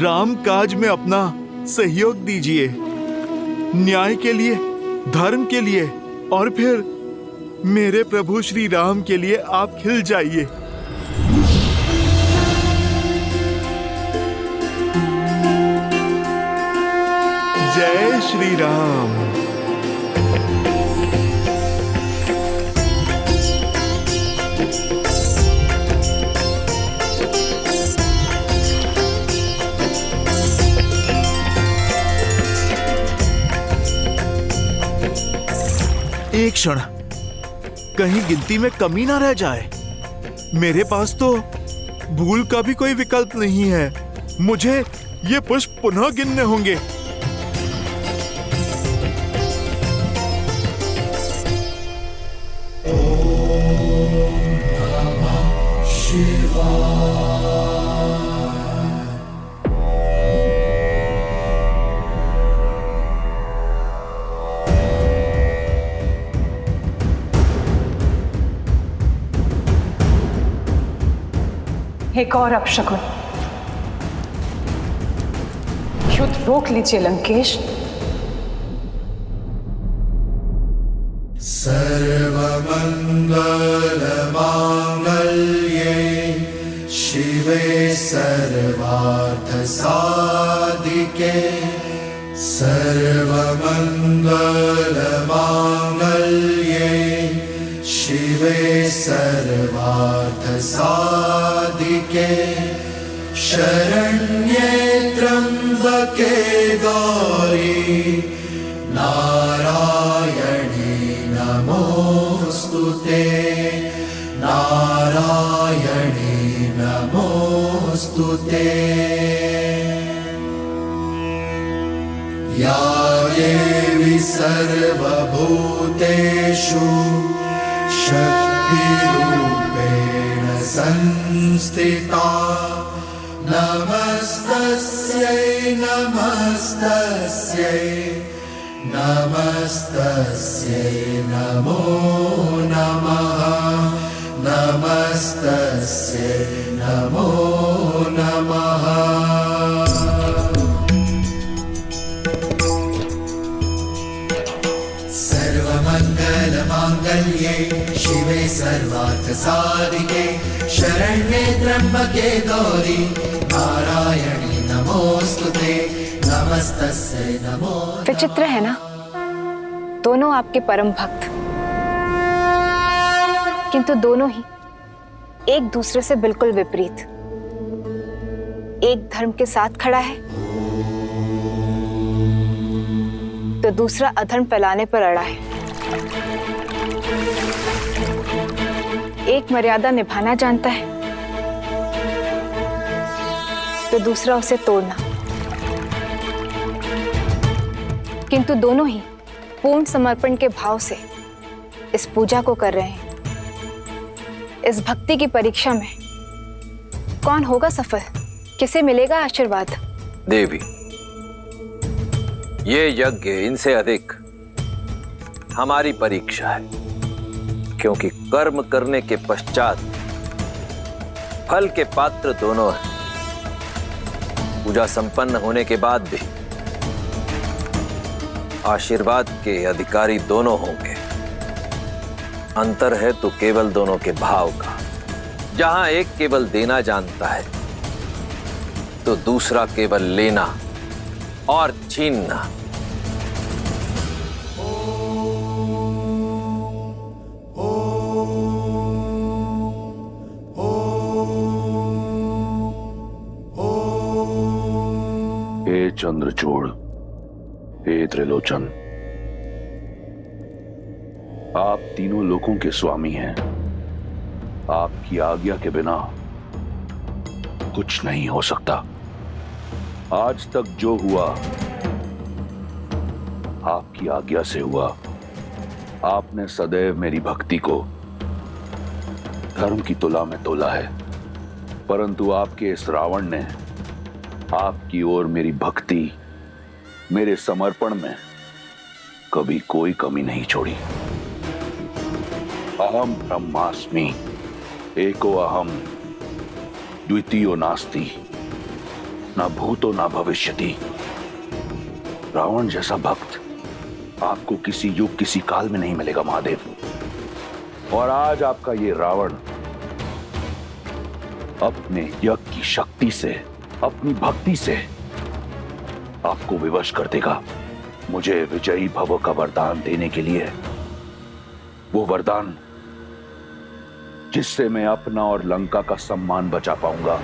राम काज में अपना सहयोग दीजिए। न्याय के लिए, धर्म के लिए और फिर मेरे प्रभु श्री राम के लिए आप खिल जाइए। जय श्री राम। एक क्षण, कहीं गिनती में कमी ना रह जाए। मेरे पास तो भूल का भी कोई विकल्प नहीं है। मुझे ये पुष्प पुनः गिनने होंगे।
एक और अपशकुन। युद्ध रोक लीजिए लंकेश।
सर्वमंगलमांगल्ये शिवे सर्वार्थ साधिके सर्वमङ्गलमाङ्गल्ये शिवे सर्वार्थसाधिके शरण्ये त्र्यम्बके गौरी नारायणे नमोऽस्तुते नारायणे नमोऽस्तुते या देवी सर्वभूतेषु शक्तिरूपेण संस्थिता नमस्तस्यै नमस्तस्यै नमस्तस्यै नमो नमः नमस्तस्यै नमो नमः सर्वमङ्गलमाङ्गल्ये शिवे सर्वार्थसाधिके शरण्ये त्र्यम्बके गौरी नारायणी नमोस्तुते नमस्तस्यै नमो।
विचित्र है ना, दोनों आपके परम भक्त, किंतु दोनों ही एक दूसरे से बिल्कुल विपरीत। एक धर्म के साथ खड़ा है तो दूसरा अधर्म फैलाने पर अड़ा है। एक मर्यादा निभाना जानता है तो दूसरा उसे तोड़ना। किंतु दोनों ही पूर्ण समर्पण के भाव से इस पूजा को कर रहे हैं। इस भक्ति की परीक्षा में कौन होगा सफल, किसे मिलेगा आशीर्वाद?
देवी, ये यज्ञ इनसे अधिक हमारी परीक्षा है, क्योंकि कर्म करने के पश्चात फल के पात्र दोनों हैं। पूजा संपन्न होने के बाद भी आशीर्वाद के अधिकारी दोनों होंगे। अंतर है तो केवल दोनों के भाव का। जहां एक केवल देना जानता है तो दूसरा केवल लेना और छीनना।
हे चंद्रचूड़, हे त्रिलोचन, आप तीनों लोकों के स्वामी हैं। आपकी आज्ञा के बिना कुछ नहीं हो सकता। आज तक जो हुआ आपकी आज्ञा से हुआ। आपने सदैव मेरी भक्ति को धर्म की तुला में तोला है, परंतु आपके इस रावण ने आपकी ओर मेरी भक्ति, मेरे समर्पण में कभी कोई कमी नहीं छोड़ी। अहम ब्रह्मास्मि, एको अहम, द्वितीयो नास्ति, ना भूतो ना भविष्यति। रावण जैसा भक्त आपको किसी युग किसी काल में नहीं मिलेगा महादेव। और आज आपका ये रावण अपने यज्ञ की शक्ति से, अपनी भक्ति से आपको विवश कर देगा। मुझे विजयी भव का वरदान देने के लिए, वो वरदान जिससे मैं अपना और लंका का सम्मान बचा पाऊंगा।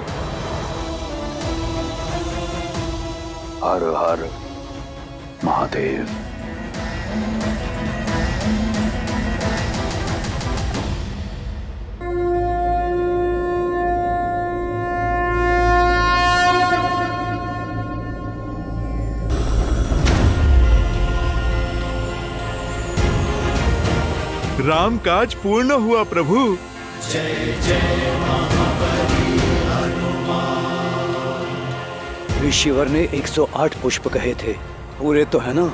हर हर महादेव।
राम काज पूर्ण हुआ प्रभु।
जय जय महाबली हनुमान।
ऋषिवर ने 108 पुष्प कहे थे, पूरे तो है ना?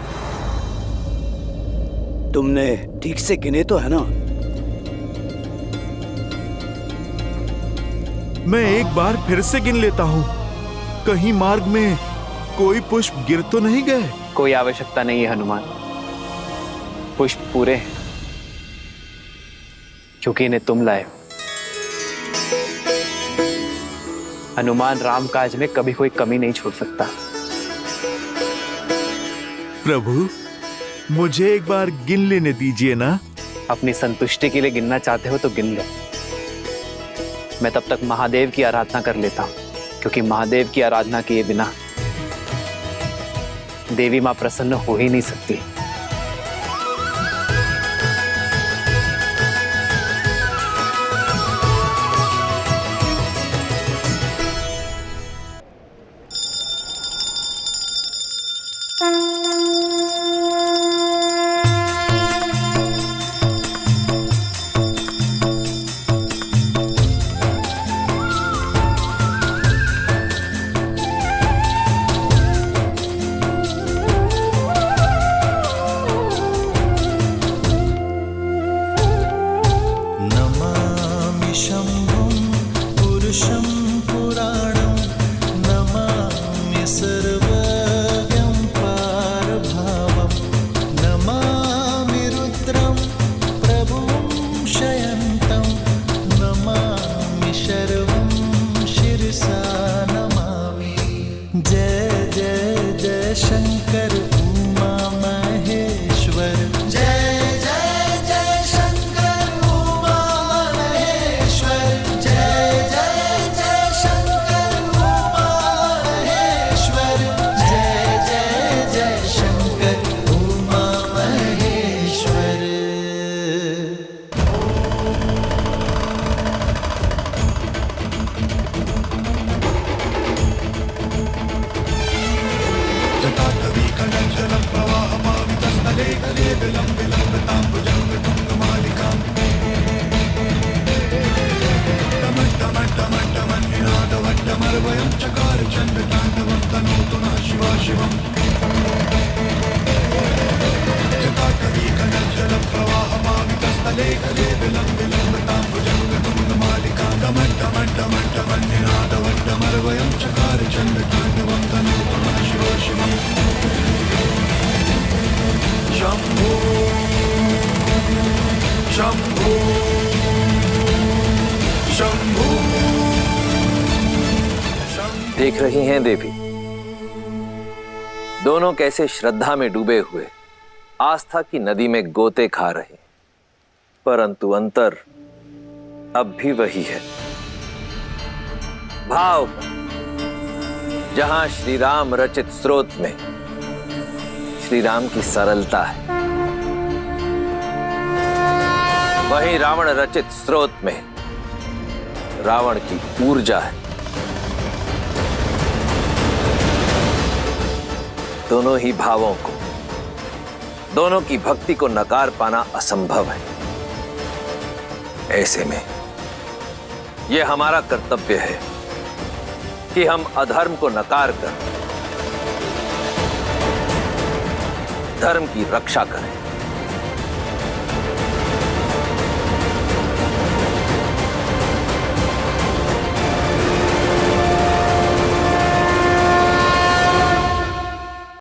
तुमने ठीक से गिने तो है ना?
मैं एक बार फिर से गिन लेता हूँ। कहीं मार्ग में कोई पुष्प गिर तो नहीं गए?
कोई आवश्यकता नहीं है हनुमान, पुष्प पूरे हैं, क्योंकि इन्हें तुम लाए हो। हनुमान राम काज में कभी कोई कमी नहीं छोड़ सकता।
प्रभु, मुझे एक बार गिन लेने दीजिए ना।
अपनी संतुष्टि के लिए गिनना चाहते हो तो गिन लो। मैं तब तक महादेव की आराधना कर लेता हूं, क्योंकि महादेव की आराधना किए बिना देवी मां प्रसन्न हो ही नहीं सकती।
नमामि शम्भुं पुरुषं पुराणं नमामि सर्वज्ञं पारभावं नमामि रुद्रं प्रभुं शयन्तं नमामि शर्वं शिरसा नमामि। जय जय जय शंकर उमा महेश्वर, जय जय जय शंकर उमा महेश्वर, जय जय जय शंकर उमा महेश्वर, जय जय जय शंकर उमा महेश्वर।
वयं चकार चंद्रतांडवं तनोतु नः शिवा शिवम्। जटाटवी कनज्जल प्रवाह पावितस्थले कले विलं विलम्बतां भुजङ्गतुङ्गमालिकां डमड्डमड्डमड्डमन्निनादवड्डमरवयं चकार चंद्रतांडवं तनोतु नः शिवा शिवम्। शम्भो शम्भो शम्भो।
देख रही हैं देवी, दोनों कैसे श्रद्धा में डूबे हुए आस्था की नदी में गोते खा रहे, परंतु अंतर अब भी वही है। भाव जहां श्री राम रचित स्रोत में श्री राम की सरलता है, वहीं रावण रचित स्रोत में रावण की ऊर्जा है। दोनों ही भावों को, दोनों की भक्ति को नकार पाना असंभव है। ऐसे में यह हमारा कर्तव्य है कि हम अधर्म को नकार कर धर्म की रक्षा करें।